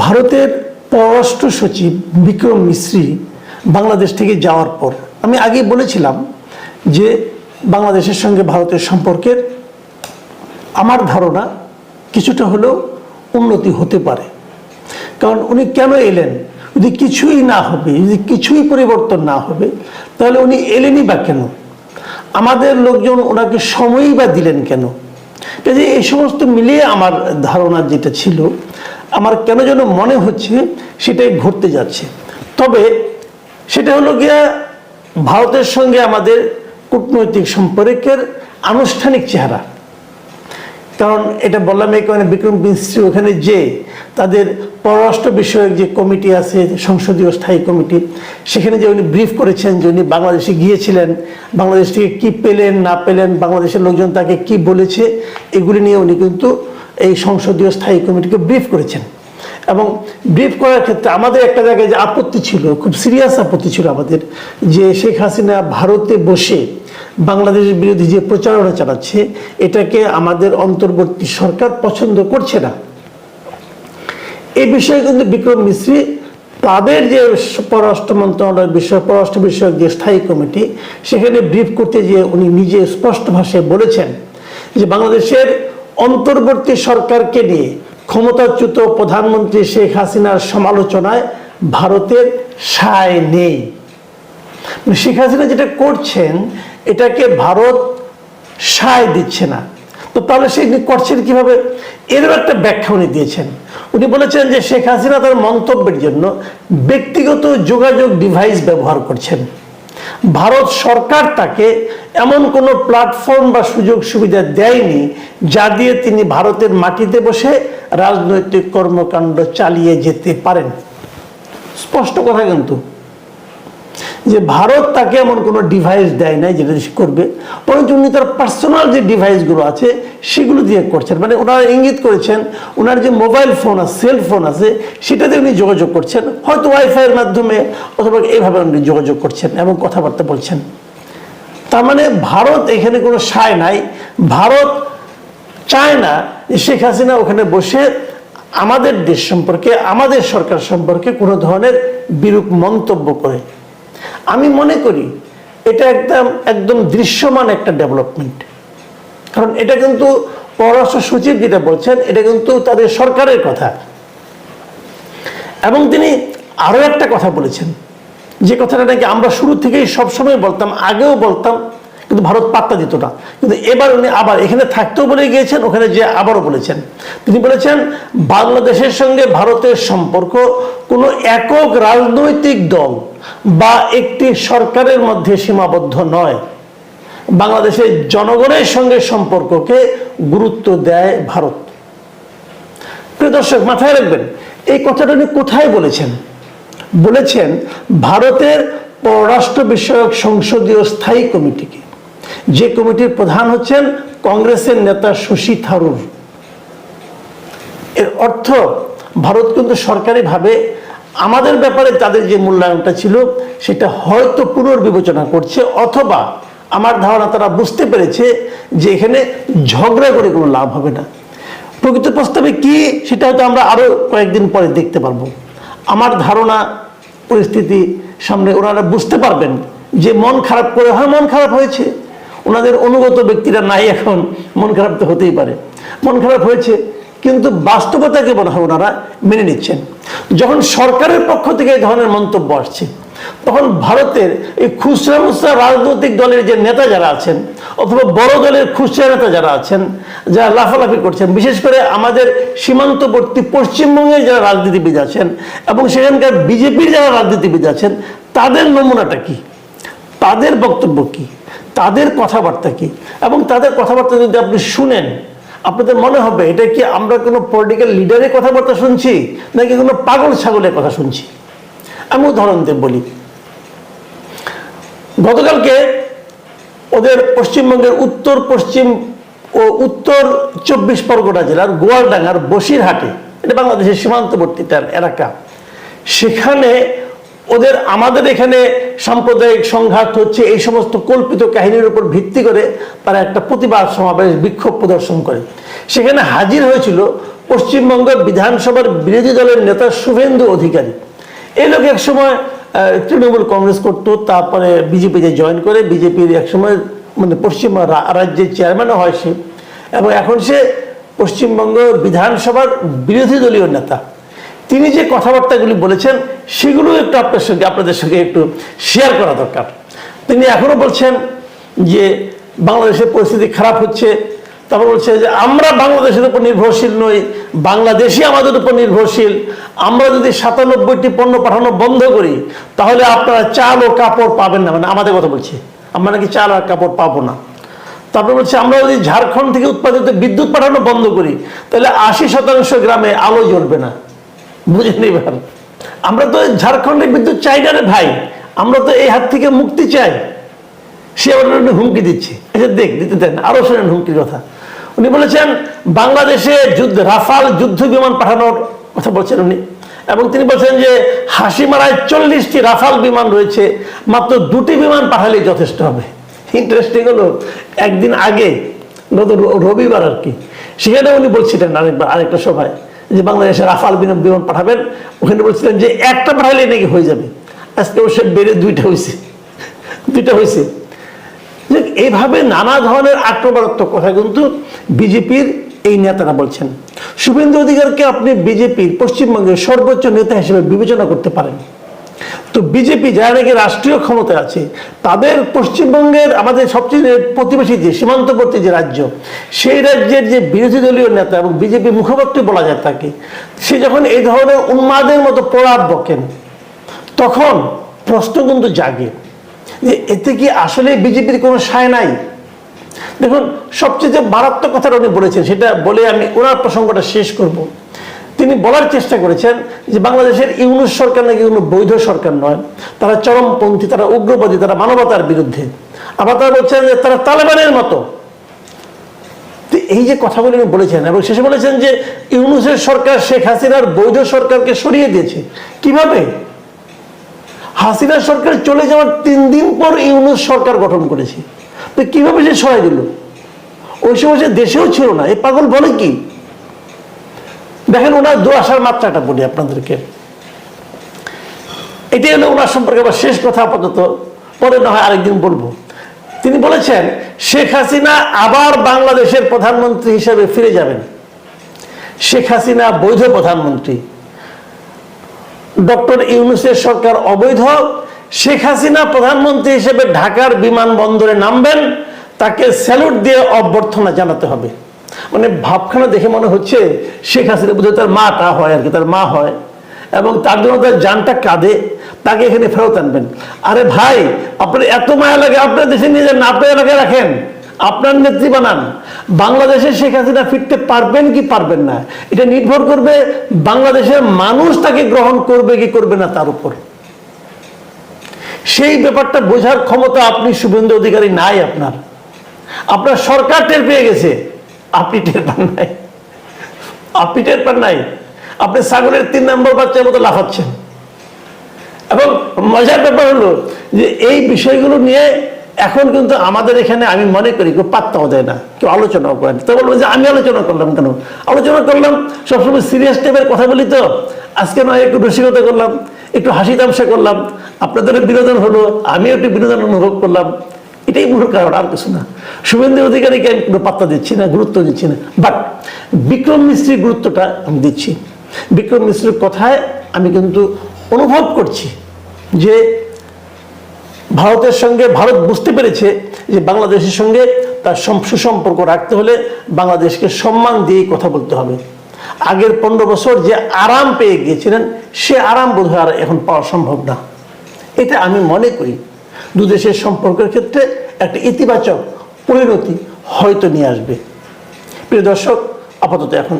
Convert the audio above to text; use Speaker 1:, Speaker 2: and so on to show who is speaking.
Speaker 1: ভারতের পররাষ্ট্র সচিব বিক্রম মিশ্রি বাংলাদেশ থেকে যাওয়ার পর আমি আগেই বলেছিলাম যে বাংলাদেশের সঙ্গে ভারতের সম্পর্কের আমার ধারণা কিছুটা হলেও উন্নতি হতে পারে। কারণ উনি কেন এলেন? যদি কিছুই না হবে, যদি কিছুই পরিবর্তন না হবে, তাহলে উনি এলেনই বা কেন? আমাদের লোকজন ওনাকে সময়ই বা দিলেন কেন? কাজে এই সমস্ত মিলিয়ে আমার ধারণা যেটা ছিল, আমার কেন যেন মনে হচ্ছে সেটাই ঘটতে যাচ্ছে। তবে সেটা হলো গিয়া ভারতের সঙ্গে আমাদের কূটনৈতিক সম্পর্কের আনুষ্ঠানিক চেহারা। কারণ এটা বললাম এই কারণে বিক্রম মিশ্রি ওখানে যে তাদের পররাষ্ট্র বিষয়ক যে কমিটি আছে, সংসদীয় স্থায়ী কমিটি, সেখানে যে উনি ব্রিফ করেছেন যে উনি বাংলাদেশে গিয়েছিলেন, বাংলাদেশ থেকে কী পেলেন না পেলেন, বাংলাদেশের লোকজন তাকে কি বলেছে, এগুলি নিয়ে উনি কিন্তু এই সংসদীয় স্থায়ী কমিটিকে ব্রিফ করেছেন। এবং ব্রিফ করার ক্ষেত্রে আমাদের একটা জায়গায় যে আপত্তি ছিল, খুব সিরিয়াস আপত্তি ছিল আমাদের, যে শেখ হাসিনা ভারতে বসে বাংলাদেশের বিরোধী যে প্রচারণা চালাচ্ছে, এটাকে আমাদের অন্তর্বর্তী সরকার পছন্দ করছে না। এই বিষয়ে কিন্তু বিক্রম মিশ্রি তাদের যে পররাষ্ট্র মন্ত্রণালয়ের বিষয়, পররাষ্ট্র বিষয়ক যে স্থায়ী কমিটি, সেখানে ব্রিফ করতে গিয়ে উনি নিজে স্পষ্ট ভাষায় বলেছেন যে বাংলাদেশের অন্তর্বর্তী সরকারকে নিয়ে ক্ষমতাচ্যুত প্রধানমন্ত্রী শেখ হাসিনার সমালোচনায় ভারতের সায় নেই। শেখ হাসিনা যেটা করছেন এটাকে ভারত সায় দিচ্ছে না। তো তাহলে সে করছেন কিভাবে? এরও একটা ব্যাখ্যা উনি দিয়েছেন। উনি বলেছেন যে শেখ হাসিনা তার মন্তব্যের জন্য ব্যক্তিগত যোগাযোগ ডিভাইস ব্যবহার করছেন। ভারত সরকার তাকে এমন কোনো প্ল্যাটফর্ম বা সুযোগ সুবিধা দেয়নি যা দিয়ে তিনি ভারতের মাটিতে বসে রাজনৈতিক কর্মকাণ্ড চালিয়ে যেতে পারেন। স্পষ্ট কথা কিন্তু, যে ভারত তাকে এমন কোনো ডিভাইস দেয় নাই যেটা করবে, বরঞ্চ উনি তার পার্সোনাল যে ডিভাইসগুলো আছে সেগুলো দিয়ে করছেন। মানে ওনারা ইঙ্গিত করেছেন ওনার যে মোবাইল ফোন আছে, সেল ফোন আছে, সেটাতে উনি যোগাযোগ করছেন, হয়তো ওয়াইফাইয়ের মাধ্যমে অথবা এইভাবে উনি যোগাযোগ করছেন এবং কথাবার্তা বলছেন। তার মানে ভারত এখানে কোনো সায় নাই। ভারত চায় না যে শেখ হাসিনা ওখানে বসে আমাদের দেশ সম্পর্কে, আমাদের সরকার সম্পর্কে কোনো ধরনের বিরূপ মন্তব্য করে। আমি মনে করি এটা একদম দৃশ্যমান একটা ডেভেলপমেন্ট। কারণ এটা কিন্তু পররাষ্ট্র সচিব যেটা বলছেন, এটা কিন্তু তাদের সরকারের কথা। এবং তিনি আরো একটা কথা বলেছেন, যে কথাটা নাকি আমরা শুরু থেকেই সবসময় বলতাম, আগেও বলতাম, কিন্তু ভারত পাত্তা দিত না। কিন্তু এবার উনি আবার এখানে থাকতেও বলে গিয়েছেন, ওখানে যে আবারও বলেছেন। তিনি বলেছেন বাংলাদেশের সঙ্গে ভারতের সম্পর্ক কোনো একক রাজনৈতিক দল বা একটি সরকারের মধ্যে সীমাবদ্ধ নয়। বাংলাদেশের জনগণের সঙ্গে সম্পর্ককে গুরুত্ব দেয় ভারত। প্রিয় দর্শক, মাথায় রাখবেন এই কথাটা উনি কোথায় বলেছেন? বলেছেন ভারতের পররাষ্ট্র বিষয়ক সংসদীয় স্থায়ী কমিটিকে, যে কমিটির প্রধান হচ্ছেন কংগ্রেসের নেতা শশী থারুর। এর অর্থ ভারত কিন্তু সরকারিভাবে আমাদের ব্যাপারে তাদের যে মূল্যায়নটা ছিল সেটা হয়তো পুনর্বিবেচনা করছে, অথবা আমার ধারণা তারা বুঝতে পেরেছে যে এখানে ঝগড়া করে কোনো লাভ হবে না। প্রকৃত প্রস্তাবে কি সেটা হয়তো আমরা আরো কয়েকদিন পরে দেখতে পারবো। আমার ধারণা পরিস্থিতি সামনে ওনারা বুঝতে পারবেন যে মন খারাপ করে হয়, মন খারাপ হয়েছে, ওনাদের অনুগত ব্যক্তিরা নাই, এখন মন খারাপ তো হতেই পারে, মন খারাপ হয়েছে, কিন্তু বাস্তবতাকে মনে হয় ওনারা মেনে নিচ্ছেন। যখন সরকারের পক্ষ থেকে এই ধরনের মন্তব্য আসছে, তখন ভারতের এই খুচরা মুচরা রাজনৈতিক দলের যে নেতা যারা আছেন, অথবা বড় দলের খুচরা নেতা যারা আছেন, যারা লাফালাফি করছেন, বিশেষ করে আমাদের সীমান্তবর্তী পশ্চিমবঙ্গের যারা রাজনীতিবিদ আছেন এবং সেখানকার বিজেপির যারা রাজনীতিবিদ আছেন, তাদের নমুনাটা কি, তাদের বক্তব্য কি, তাদের কথাবার্তা কি, এবং তাদের কথাবার্তা যদি আপনি শুনেন, আপনাদের মনে হবে এটা কি আমরা কোনো পলিটিক্যাল লিডারের কথাবার্তা শুনছি নাকি কোনো পাগল ছাগলের কথা শুনছি। আমি উদাহরণ দিয়ে বলি, গতকালকে ওদের পশ্চিমবঙ্গের উত্তর পশ্চিম ও উত্তর 24 পরগনা জেলার গোয়ালডাঙ্গার বসিরহাটে, এটা বাংলাদেশের সীমান্তবর্তী এলাকা, সেখানে ওদের আমাদের এখানে সাম্প্রদায়িক সংঘাত হচ্ছে, এই সমস্ত কল্পিত কাহিনীর উপর ভিত্তি করে তারা একটা প্রতিবাদ সমাবেশ বিক্ষোভ প্রদর্শন করে। সেখানে হাজির হয়েছিল পশ্চিমবঙ্গ বিধানসভার বিরোধী দলের নেতা শুভেন্দু অধিকারী। এই লোক একসময় তৃণমূল কংগ্রেস করতো, তারপরে বিজেপিতে জয়েন করে বিজেপির একসময় মানে পশ্চিম রাজ্যের চেয়ারম্যানও হয় সে, এবং এখন সে পশ্চিমবঙ্গ বিধানসভার বিরোধী দলীয় নেতা। তিনি যে কথাবার্তাগুলি বলেছেন সেগুলো একটু আপনাদের সঙ্গে একটু শেয়ার করা দরকার। তিনি এখনো বলছেন যে বাংলাদেশের পরিস্থিতি খারাপ হচ্ছে, তারপর বলছে যে আমরা বাংলাদেশের উপর নির্ভরশীল নই, বাংলাদেশই আমাদের উপর নির্ভরশীল। আমরা যদি 97টি পণ্য পাঠানো বন্ধ করি তাহলে আপনারা চাল ও কাপড় পাবেন না, মানে আমাদের কথা বলছি, আমরা নাকি চাল আর কাপড় পাবো না। তারপর বলছে আমরা যদি ঝাড়খণ্ড থেকে উৎপাদিত বিদ্যুৎ পাঠানো বন্ধ করি তাহলে 80% গ্রামে আলো জ্বলবে না। বুঝেন এবার? আমরা তো ঝাড়খণ্ডের বিদ্যুৎ চাই না রে ভাই, আমরা তো এই হাত থেকে মুক্তি চাই। সে আবার হুমকি দিচ্ছে, দিতে দেন, আরো শোনেন হুমকির কথা। উনি বলেছেন বাংলাদেশে রাফাল যুদ্ধ বিমান পাঠানোর কথা বলছেন উনি, এবং তিনি বলছেন যে হাসিমারায় 40টি রাফাল বিমান রয়েছে, মাত্র 2টি বিমান পাঠালেই যথেষ্ট হবে। ইন্টারেস্টিং হলো, একদিন আগে গত রবিবার আর কি, সেখানে উনি বলছিলেন আরেকটা সভায় যে বাংলাদেশে রাফাল বিমান পাঠাবেন, ওখানে বলছিলেন যে একটা পাঠালে নাকি হয়ে যাবে। আজকে অবশ্য বেড়ে 2টা হয়েছে। এইভাবে নানা ধরনের আক্রমণাত্মক কথা কিন্তু বিজেপির এই নেতারা বলছেন। শুভেন্দু অধিকারকে আপনি বিজেপির পশ্চিমবঙ্গের সর্বোচ্চ নেতা হিসেবে বিবেচনা করতে পারেন, তো বিজেপি যারা নাকি রাষ্ট্রীয় ক্ষমতায় আছে তাদের পশ্চিমবঙ্গের আমাদের সবচেয়ে প্রতিবেশী যে সীমান্তবর্তী যে রাজ্য, সেই রাজ্যের যে বিরোধী দলীয় নেতা এবং বিজেপি মুখপাত্র বলা যায় তাকে, সে যখন এই ধরনের উন্মাদের মতো প্রলাপ বকেন তখন প্রশ্ন কিন্তু জাগে যে এতে কি আসলে বিজেপির কোনো সায় নাই। দেখুন, সবচেয়ে যে মারাত্মক কথাটা উনি বলেছেন সেটা বলে আমি ওনার প্রসঙ্গটা শেষ করব। তিনি বলার চেষ্টা করেছেন যে বাংলাদেশের ইউনূস সরকার নাকি কোনো বৈধ সরকার নয়, তারা চরমপন্থী, তারা উগ্রবাদী, তারা মানবতার বিরুদ্ধে। আবার তারা বলছেন যে তারা তালেবানের মতো। এই যে কথাগুলি উনি বলেছেন, এবং শেষে বলেছেন যে ইউনূসের সরকার শেখ হাসিনার বৈধ সরকারকে সরিয়ে দিয়েছে। কিভাবে? হাসিনা সরকার চলে যাওয়ার 3 দিন পর ইউনূস সরকার গঠন করেছে, তো কিভাবে সে সরাই দিল? ওই সময় সে দেশেও ছিল না। এই পাগল বলে কি? দেখেন ওনার দুআশার মাত্রাটা বলি আপনাদেরকে। এটাই হলো ওনার সম্পর্কে আবার শেষ কথা, আপাতত, পরে না হয় আরেকদিন বলবো। তিনি বলেছেন শেখ হাসিনা আবার বাংলাদেশের প্রধানমন্ত্রী হিসেবে ফিরে যাবেন। শেখ হাসিনা বৈধ প্রধানমন্ত্রী, ডক্টর ইউনূসের সরকার অবৈধ। শেখ হাসিনা প্রধানমন্ত্রী হিসেবে ঢাকার বিমানবন্দরে নামবেন, তাকে স্যালুট দিয়ে অভ্যর্থনা জানাতে হবে। মানে ভাবখানা দেখে মনে হচ্ছে শেখ হাসিনা বোধহয় তার মাটা হয় আর কি, তার মা হয়, এবং তার জন্য তার জানটা কাঁদে, তাকে এখানে ফেরত আনবেন। আরে ভাই, আপনার এত মায়া লাগে, আপনার দেশে নিয়ে যান, আপনার এলাকায় রাখেন, আপনার নেত্রী বানান। বাংলাদেশে শেখ হাসিনা ফিরতে পারবেন কি পারবেন না, এটা নির্ভর করবে বাংলাদেশের মানুষ তাকে গ্রহণ করবে কি করবে না তার উপর। সেই ব্যাপারটা বোঝার ক্ষমতা আপনি শুভেন্দু অধিকারী নাই। আপনার সরকার টের পেয়ে গেছে, আপনি টের পান নাই। আপনি ছাগলের 3 নম্বর বাচ্চার মতো লাফাচ্ছেন। এবং মজার ব্যাপার হলো যে এই বিষয়গুলো নিয়ে এখন কিন্তু আমাদের এখানে আমি মনে করি কেউ পাত্তাও দেয় না, কেউ আলোচনাও করেন। তো বলবো যে আমি আলোচনা করলাম কেন? আলোচনা করলাম, সবসময় সিরিয়াস টাইপের কথা বলি, তো আজকে নয় একটু রসিকতা করলাম, একটু হাসি তামসা করলাম, আপনাদের বিনোদন হলো, আমিও একটু বিনোদন অনুভব করলাম। এটাই মূল কারণ, আর কিছু না। শুভেন্দু অধিকারীকে আমি কোনো পাত্তা দিচ্ছি না, গুরুত্ব দিচ্ছি না, বাট বিক্রম মিস্ত্রির গুরুত্বটা আমি দিচ্ছি। বিক্রম মিস্ত্রির কথায় আমি কিন্তু অনুভব করছি যে ভারতের সঙ্গে ভারত বুঝতে পেরেছে যে বাংলাদেশের সঙ্গে তার সুসম্পর্ক রাখতে হলে বাংলাদেশকে সম্মান দিয়েই কথা বলতে হবে। আগের 15 বছর যে আরাম পেয়ে গিয়েছিলেন, সে আরাম বোধহয় আর এখন পাওয়া সম্ভব না। এটা আমি মনে করি দুদেশের সম্পর্কের ক্ষেত্রে একটা ইতিবাচক পরিণতি হয়তো নিয়ে আসবে। প্রিয় দর্শক, আপাতত এখন